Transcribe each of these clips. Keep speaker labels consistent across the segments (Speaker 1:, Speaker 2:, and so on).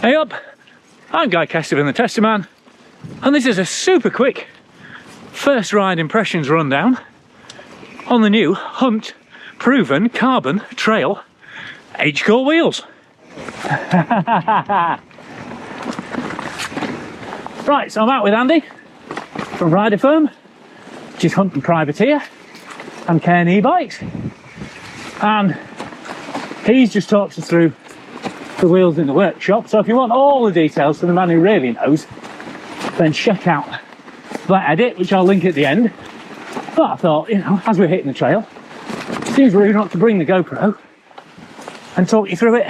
Speaker 1: Hey up, I'm Guy Kestevan, the Tester Man, and this is a super quick first ride impressions rundown on the new Hunt Proven Carbon Trail H-Core wheels. Right, so I'm out with Andy from Rider Firm, which is Hunt and Privateer and Cairn e-bikes, and he's just talked us through the wheels in the workshop. So if you want all the details from the man who really knows, then check out that edit, which I'll link at the end. But I thought, you know, as we're hitting the trail, it seems rude not to bring the GoPro and talk you through it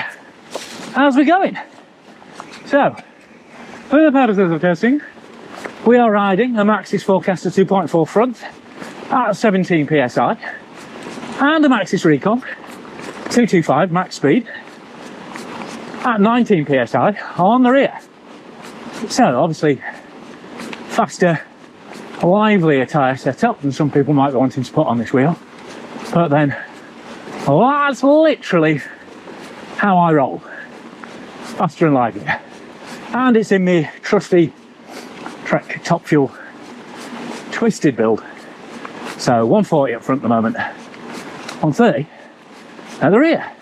Speaker 1: as we're going. So, for the purposes of testing, we are riding a Maxxis Forecaster 2.4 front at 17 psi and a Maxxis Recon 225 max speed at 19 psi on the rear. So obviously faster, livelier tyre setup than some people might be wanting to put on this wheel, but then that's literally how I roll, faster and livelier. And it's in my trusty Trek Top Fuel twisted build, so 140 up front at the moment, 130 at the rear.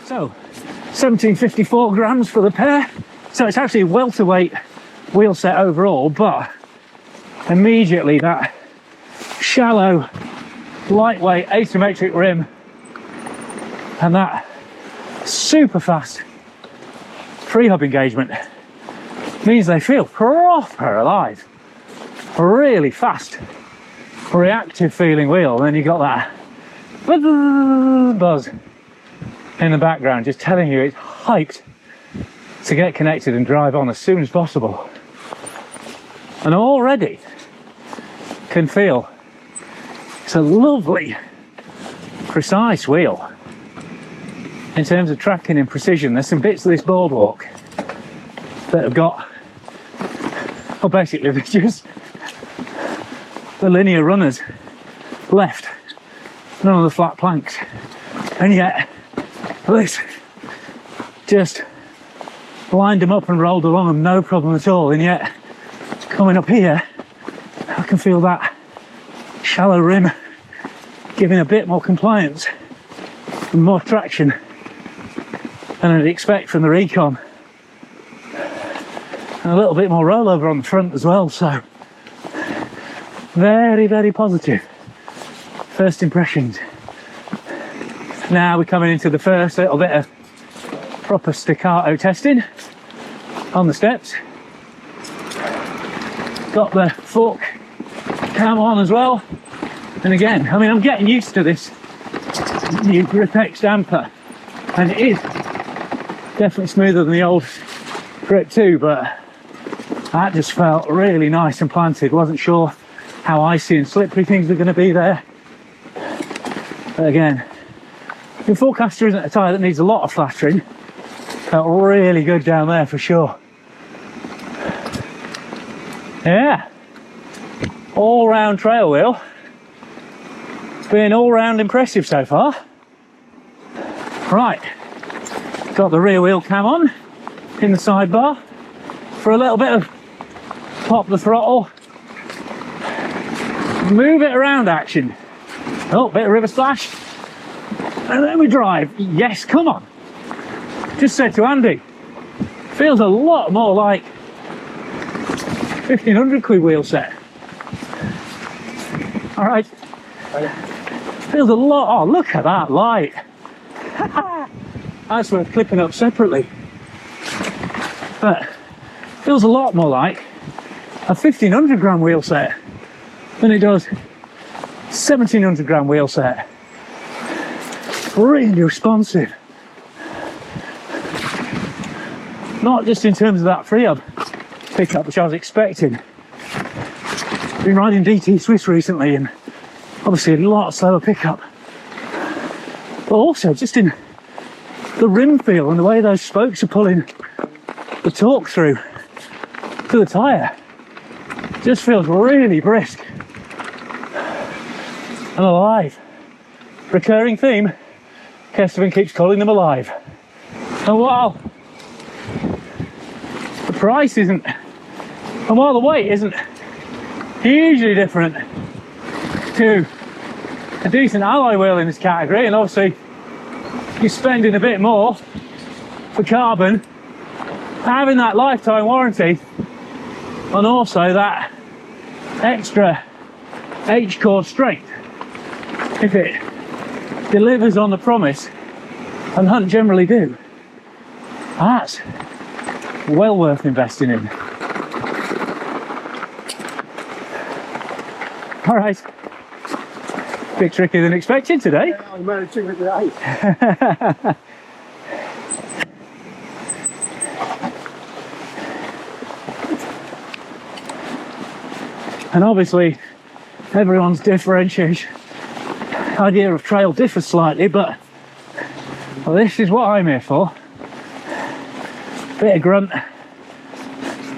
Speaker 1: So 1754 grams for the pair, so it's actually a welterweight wheel set overall, but immediately that shallow, lightweight asymmetric rim and that super fast free hub engagement means they feel proper alive. A really fast, reactive feeling wheel, and then you got that buzz in the background just telling you it's hyped to get connected and drive on as soon as possible. And already can feel it's a lovely precise wheel in terms of tracking and precision. There's some bits of this boardwalk that have got, well, basically they're just the linear runners left, none of the flat planks, and yet this just lined them up and rolled along them no problem at all. And yet coming up here I can feel that shallow rim giving a bit more compliance and more traction than I'd expect from the Recon, and a little bit more rollover on the front as well. So very, very positive first impressions. Now we're coming into the first little bit of proper staccato testing on the steps. Got the fork cam on as well, and again, I mean, I'm getting used to this new Grip-X damper, and it is definitely smoother than the old Grip 2, but that just felt really nice and planted. Wasn't sure how icy and slippery things are going to be there, but again, the Forecaster isn't a tyre that needs a lot of flattering. Felt really good down there for sure. Yeah, all round trail wheel, been all round impressive so far. Right, got the rear wheel cam on in the sidebar for a little bit of pop the throttle, move it around action. Oh, bit of river splash, and then we drive. Yes, come on. Just said to Andy, feels a lot more like 1500 quid wheel set. All right, feels a lot. Oh, look at that light. That's worth clipping up separately, but feels a lot more like a 1500 gram wheel set than it does 1700 gram wheel set. Really responsive, not just in terms of that free hub pickup, which I was expecting. Been riding DT Swiss recently, and obviously a lot slower pickup, but also just in the rim feel and the way those spokes are pulling the torque through to the tyre. Just feels really brisk and alive. Recurring theme, Kestevan keeps calling them alive. And while price isn't, and while the weight isn't hugely different to a decent alloy wheel in this category, and obviously you're spending a bit more for carbon, having that lifetime warranty and also that extra H-core strength, if it delivers on the promise, and Hunt generally do, that's well worth investing in. All right, a bit trickier than expected today.
Speaker 2: Yeah, I managed to with the 8.
Speaker 1: And obviously everyone's differentiation idea of trail differs slightly, but well, this is what I'm here for. Bit of grunt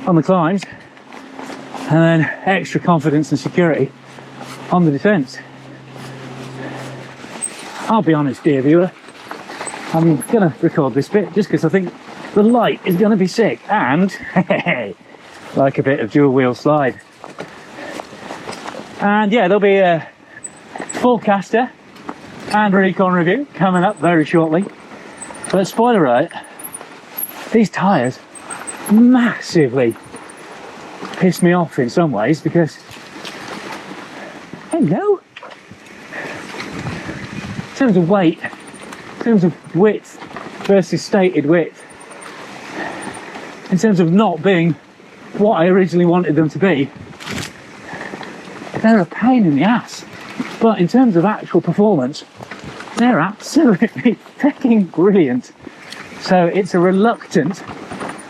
Speaker 1: on the climbs and then extra confidence and security on the descents. I'll be honest, dear viewer, I'm going to record this bit just because I think the light is going to be sick and like a bit of dual wheel slide. And yeah, there'll be a full caster and recon review coming up very shortly. But spoiler alert, these tyres massively piss me off in some ways because, hello, in terms of weight, in terms of width versus stated width, in terms of not being what I originally wanted them to be, they're a pain in the ass. But in terms of actual performance, they're absolutely fucking brilliant. So it's a reluctant,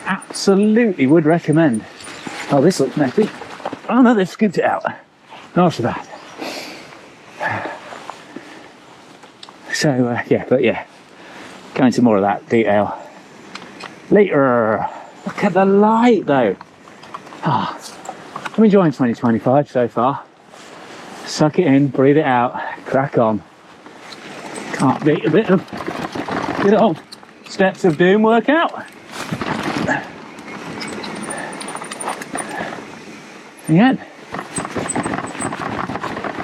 Speaker 1: absolutely would recommend. Oh, this looks messy. Oh no, they've scooped it out. Not so bad. So yeah, but yeah, go into more of that detail later. Look at the light though. Ah, I'm enjoying 2025 so far. Suck it in, breathe it out, crack on. Can't beat a bit of good old Steps of Doom workout. Again,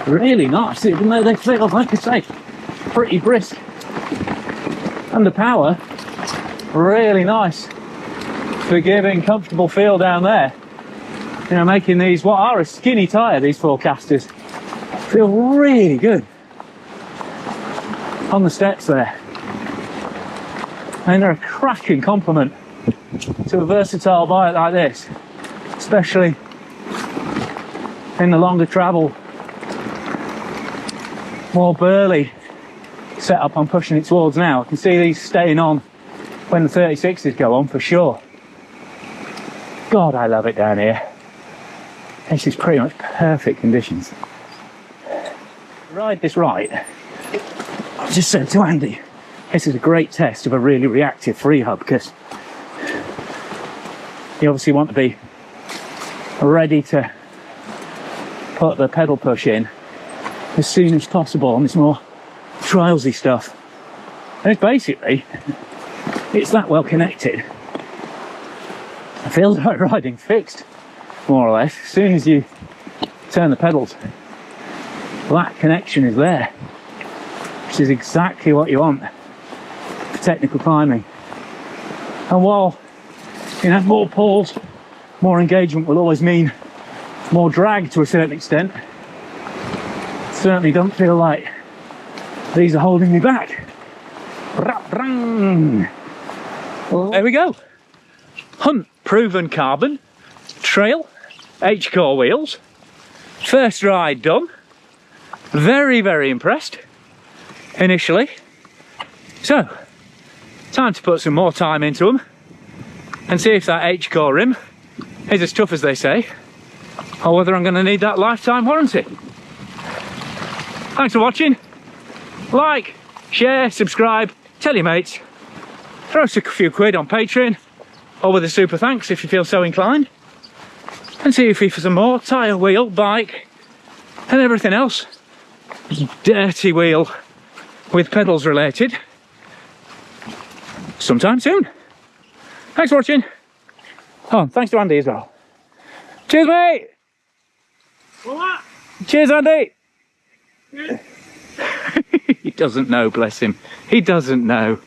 Speaker 1: really nice, even though they feel, like I say, pretty brisk. Under power, really nice, forgiving, comfortable feel down there. You know, making these, what are a skinny tyre, these forecasters, feel really good on the steps there. And they're a cracking compliment to a versatile bike like this, especially in the longer travel, more burly setup I'm pushing it towards now. I can see these staying on when the 36s go on for sure. God, I love it down here. This is pretty much perfect conditions. Ride this right. I just said to Andy, this is a great test of a really reactive free hub because you obviously want to be ready to put the pedal push in as soon as possible on this more trialsy stuff. And it's basically, it's that well connected. It feels like riding fixed, more or less. As soon as you turn the pedals, that connection is there, which is exactly what you want for technical climbing. And while, you know, more pulls, more engagement will always mean more drag to a certain extent, it certainly don't feel like these are holding me back. There we go. Hunt proven carbon, trail, H-core wheels. First ride done. Very, very impressed initially. So, time to put some more time into them and see if that H-core rim is as tough as they say, or whether I'm going to need that lifetime warranty. Thanks for watching. Like, share, subscribe, tell your mates. Throw us a few quid on Patreon or with a super thanks if you feel so inclined. And see if you for some more tyre, wheel, bike and everything else dirty wheel with pedals related sometime soon. Thanks for watching. Oh, thanks to Andy as well. Cheers, mate.
Speaker 2: What?
Speaker 1: Cheers, Andy. He doesn't know, bless him. He doesn't know.